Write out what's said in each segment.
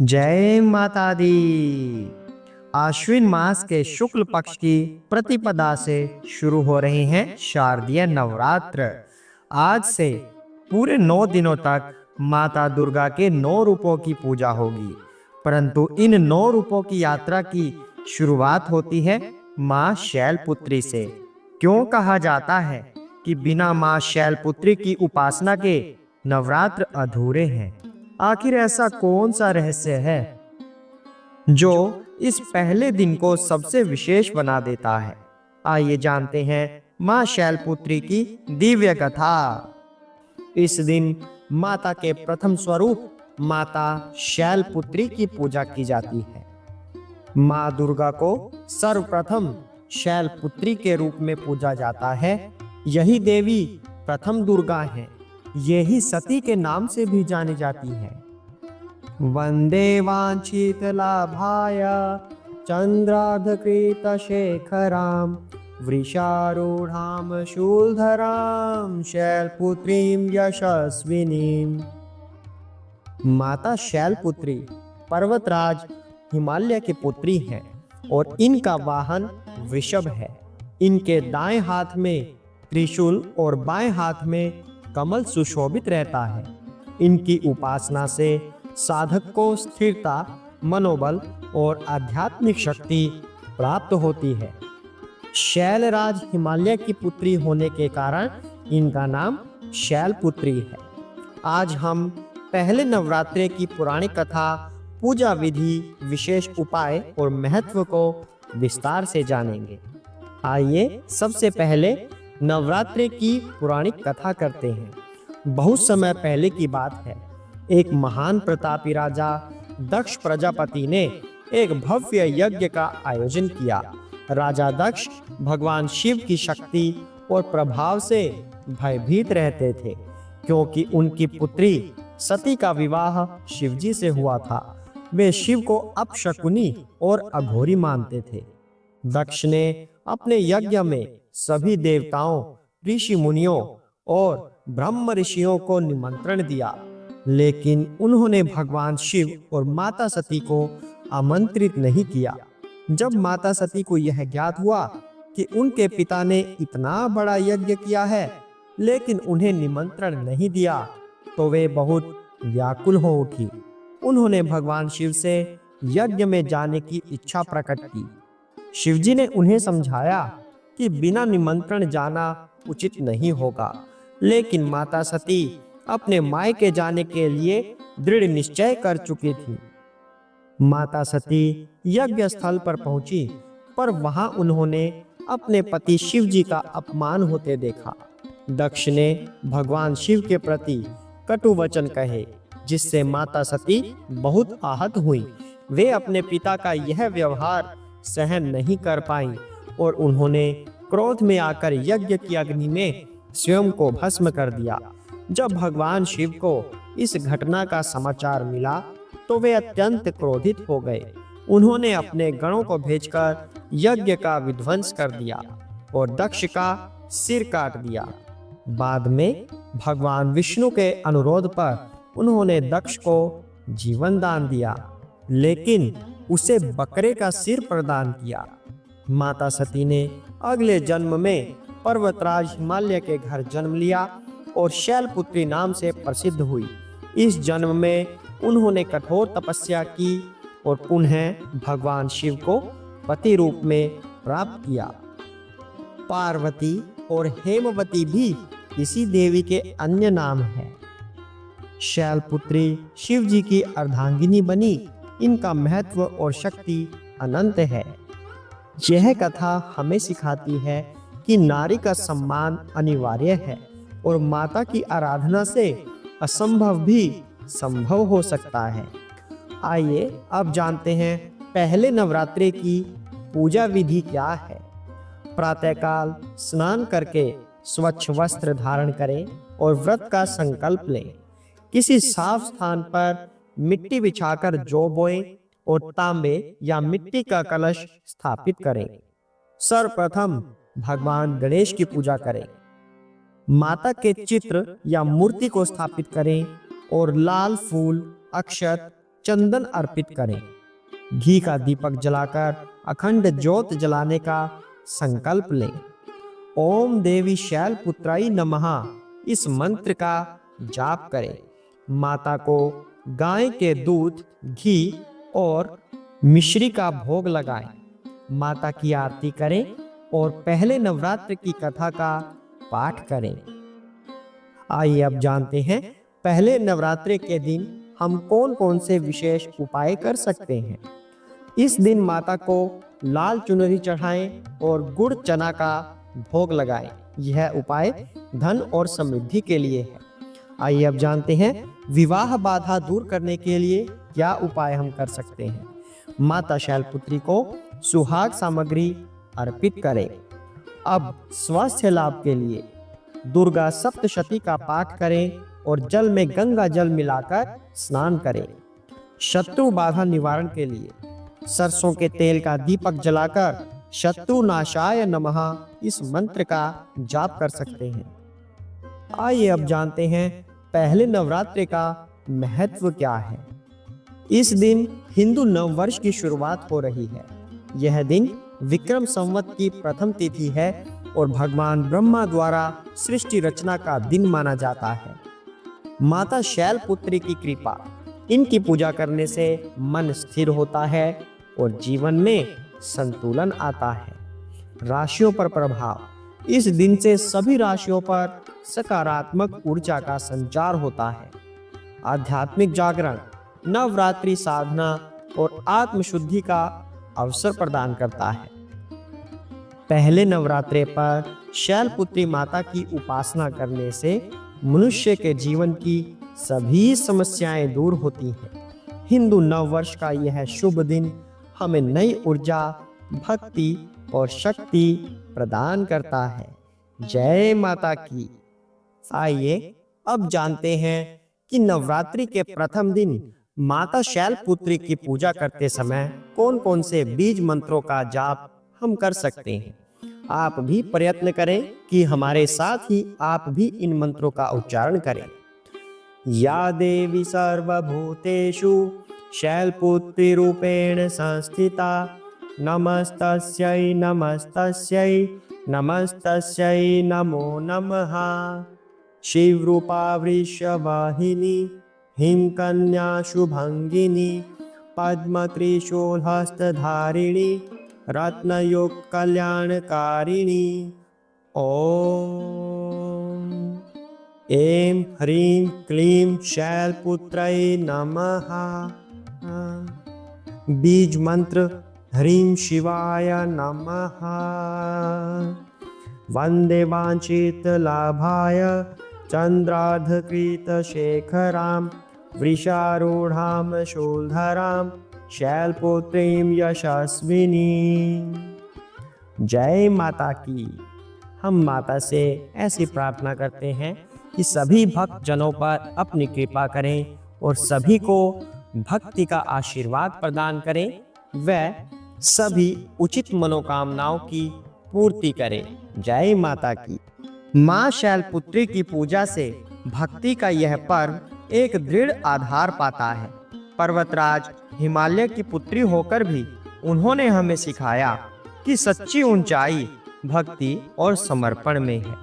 जय माता दी। आश्विन मास के शुक्ल पक्ष की प्रतिपदा से शुरू हो रहे हैं शारदीय नवरात्र। आज से पूरे 9 दिनों तक माता दुर्गा के 9 रूपों की पूजा होगी। परंतु इन 9 रूपों की यात्रा की शुरुआत होती है माँ शैलपुत्री से। क्यों कहा जाता है कि बिना माँ शैलपुत्री की उपासना के नवरात्र अधूरे हैं? आखिर ऐसा कौन सा रहस्य है जो इस पहले दिन को सबसे विशेष बना देता है? आइए जानते हैं माँ शैलपुत्री की दिव्य कथा। इस दिन माता के प्रथम स्वरूप माता शैलपुत्री की पूजा की जाती है। माँ दुर्गा को सर्वप्रथम शैलपुत्री के रूप में पूजा जाता है। यही देवी प्रथम दुर्गा है। यही सती के नाम से भी जानी जाती है। वंदे वांछित लाभाय चंद्रार्धकृत शेखराम वृषारूढ़ाम शूलधराम शैलपुत्रीम यशस्विनीम। माता शैलपुत्री पर्वतराज हिमालय की पुत्री हैं और इनका वाहन वृषभ है। इनके दाएं हाथ में त्रिशूल और बाएं हाथ में कमल सुशोभित रहता है। इनकी उपासना से साधक को स्थिरता, मनोबल और आध्यात्मिक शक्ति प्राप्त होती है। शैलराज हिमालय की पुत्री होने के कारण इनका नाम शैलपुत्री है। आज हम पहले नवरात्रे की पुरानी कथा, पूजा विधि, विशेष उपाय और महत्व को विस्तार से जानेंगे। आइए सबसे पहले नवरात्रे की पुरानी कथा करते हैं। बहुत समय पहले की बात है। एक महान प्रतापी राजा दक्ष प्रजापति ने एक भव्य यज्ञ का आयोजन किया। राजा दक्ष भगवान शिव की शक्ति और प्रभाव से भयभीत रहते थे, क्योंकि उनकी पुत्री सती का विवाह शिवजी से हुआ था। वे शिव को अपशकुनी और अघोरी मानते थे। दक्ष ने अपने यज्ञ में सभी देवताओं, ऋषि मुनियों और ब्रह्म ऋषियों को निमंत्रण दिया, लेकिन उन्होंने भगवान शिव और माता सती को आमंत्रित नहीं किया। जब माता सती को यह ज्ञात हुआ कि उनके पिता ने इतना बड़ा यज्ञ किया है लेकिन उन्हें निमंत्रण नहीं दिया, तो वे बहुत व्याकुल हो उठी। उन्होंने भगवान शिव से यज्ञ में जाने की इच्छा प्रकट की। शिवजी ने उन्हें समझाया कि बिना निमंत्रण जाना उचित नहीं होगा, लेकिन माता सती अपने मायके जाने के लिए दृढ़ निश्चय कर चुकी थी। माता सती यज्ञ स्थल पर पहुंची, पर वहां उन्होंने अपने पति शिवजी का अपमान होते देखा। दक्ष ने भगवान शिव के प्रति कटु वचन कहे, जिससे माता सती बहुत आहत हुई। वे अपने पिता का यह व्यवहार सहन नहीं कर पाईं और उन्होंने क्रोध में आकर यज्ञ की अग्नि में स्वयं को भस्म कर दिया। जब भगवान शिव को इस घटना का समाचार मिला तो वे अत्यंत क्रोधित हो गए। उन्होंने अपने गणों को भेजकर यज्ञ का विध्वंस कर दिया और दक्ष का सिर काट दिया। बाद में भगवान विष्णु के अनुरोध पर उन्होंने दक्ष को जीवन दान दिया, लेकिन उसे बकरे का सिर प्रदान किया। माता सती ने अगले जन्म में पर्वतराज हिमालय के घर जन्म लिया और शैलपुत्री नाम से प्रसिद्ध हुई। इस जन्म में उन्होंने कठोर तपस्या की और पुनः भगवान शिव को पति रूप में प्राप्त किया। पार्वती और हेमवती भी इसी देवी के अन्य नाम हैं। शैलपुत्री शिव जी की अर्धांगिनी बनी। इनका महत्व और शक्ति अनंत है। यह कथा हमें सिखाती है कि नारी का सम्मान अनिवार्य है और माता की आराधना से असंभव भी संभव हो सकता है। आइए अब जानते हैं पहले नवरात्रे की पूजा विधि क्या है। प्रातःकाल स्नान करके स्वच्छ वस्त्र धारण करें और व्रत का संकल्प लें। किसी साफ स्थान पर मिट्टी बिछाकर जौ बोएं और तांबे या मिट्टी का कलश स्थापित करें। सर्वप्रथम भगवान गणेश की पूजा करें। माता के चित्र या मूर्ति को स्थापित करें और लाल फूल, अक्षत, चंदन अर्पित करें। घी का दीपक जलाकर अखंड ज्योत जलाने का संकल्प लें। ओम देवी शैलपुत्राय नमः इस मंत्र का जाप करें। माता को गाय के दूध, घी और मिश्री का भोग लगाएं। माता की आरती करें और पहले नवरात्र की कथा का पाठ करें। आइए अब जानते हैं पहले नवरात्रि के दिन हम कौन कौन से विशेष उपाय कर सकते हैं। इस दिन माता को लाल चुनरी चढ़ाएं और गुड़ चना का भोग लगाएं। यह उपाय धन और समृद्धि के लिए है। आइए अब जानते हैं विवाह बाधा दूर करने के लिए क्या उपाय हम कर सकते हैं। माता शैलपुत्री को सुहाग सामग्री अर्पित करें। अब स्वास्थ्य लाभ के लिए दुर्गा सप्तशती का पाठ करें और जल में गंगा जल मिलाकर स्नान करें। शत्रु बाधा निवारण के लिए सरसों के तेल का दीपक जलाकर शत्रु नाशाय नमः इस मंत्र का जाप कर सकते हैं। आइए अब जानते हैं पहले नवरात्रि का महत्व क्या है। इस दिन हिंदू नववर्ष की शुरुआत हो रही है। यह दिन विक्रम संवत की प्रथम तिथि है और भगवान ब्रह्मा द्वारा सृष्टि रचना का दिन माना जाता है। माता शैलपुत्री की कृपा, इनकी पूजा करने से मन स्थिर होता है और जीवन में संतुलन आता है। राशियों पर प्रभाव, इस दिन से सभी राशियों पर सकारात्मक ऊर्जा का संचार होता है। आध्यात्मिक जागरण, नवरात्रि साधना और आत्मशुद्धि का अवसर प्रदान करता है। पहले नवरात्रे पर शैलपुत्री माता की उपासना करने से मनुष्य के जीवन की सभी समस्याएं दूर होती हैं। हिंदू नववर्ष का यह शुभ दिन हमें नई ऊर्जा, भक्ति और शक्ति प्रदान करता है। जय माता की। आइए अब जानते हैं कि नवरात्रि के प्रथम दिन माता शैलपुत्री की पूजा करते समय कौन कौन से बीज मंत्रों का जाप हम कर सकते हैं। आप भी प्रयत्न करें कि हमारे साथ ही आप भी इन मंत्रों का उच्चारण करें। या देवी सर्वभूतेषु शैलपुत्री रूपेण संस्थिता नमस्तस्यै नमस्तस्यै नमस्तस्यै नमो नमः। शिवरूपा वृषवाहिनी हिमकन्या शुभंगिनी पद्मत्रिशूलहस्तधारिणी रत्नयुग कल्याणकारिणी। ओम ऐं ह्रीं क्लीं शैलपुत्रै नमः। बीज मंत्र ह्रीं शिवाय नमः। वंदे वांछित लाभाय चंद्रार्धकृत शेखरां वृषारूढ़ां शूलधरां शैलपुत्रीं यशस्विनी। जय माता की। हम माता से ऐसी प्रार्थना करते हैं कि सभी भक्त जनों पर अपनी कृपा करें और सभी को भक्ति का आशीर्वाद प्रदान करें व सभी उचित मनोकामनाओं की पूर्ति करें। जय माता की। माँ शैलपुत्री की पूजा से भक्ति का यह पर्व एक दृढ़ आधार पाता है। पर्वतराज हिमालय की पुत्री होकर भी उन्होंने हमें सिखाया कि सच्ची ऊंचाई भक्ति और समर्पण में है।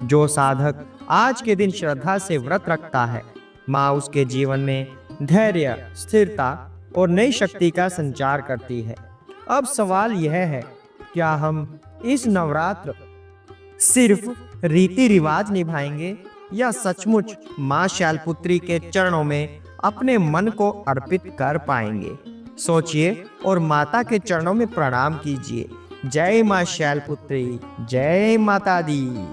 जो साधक आज के दिन श्रद्धा से व्रत रखता है, माँ उसके जीवन में धैर्य, स्थिरता और नई शक्ति का संचार करती है। अब सवाल यह है, क्या हम इस नवरात्र सिर्फ रीति रिवाज निभाएंगे या सचमुच माँ शैलपुत्री के चरणों में अपने मन को अर्पित कर पाएंगे? सोचिए और माता के चरणों में प्रणाम कीजिए। जय माँ शैलपुत्री, जय माता दी।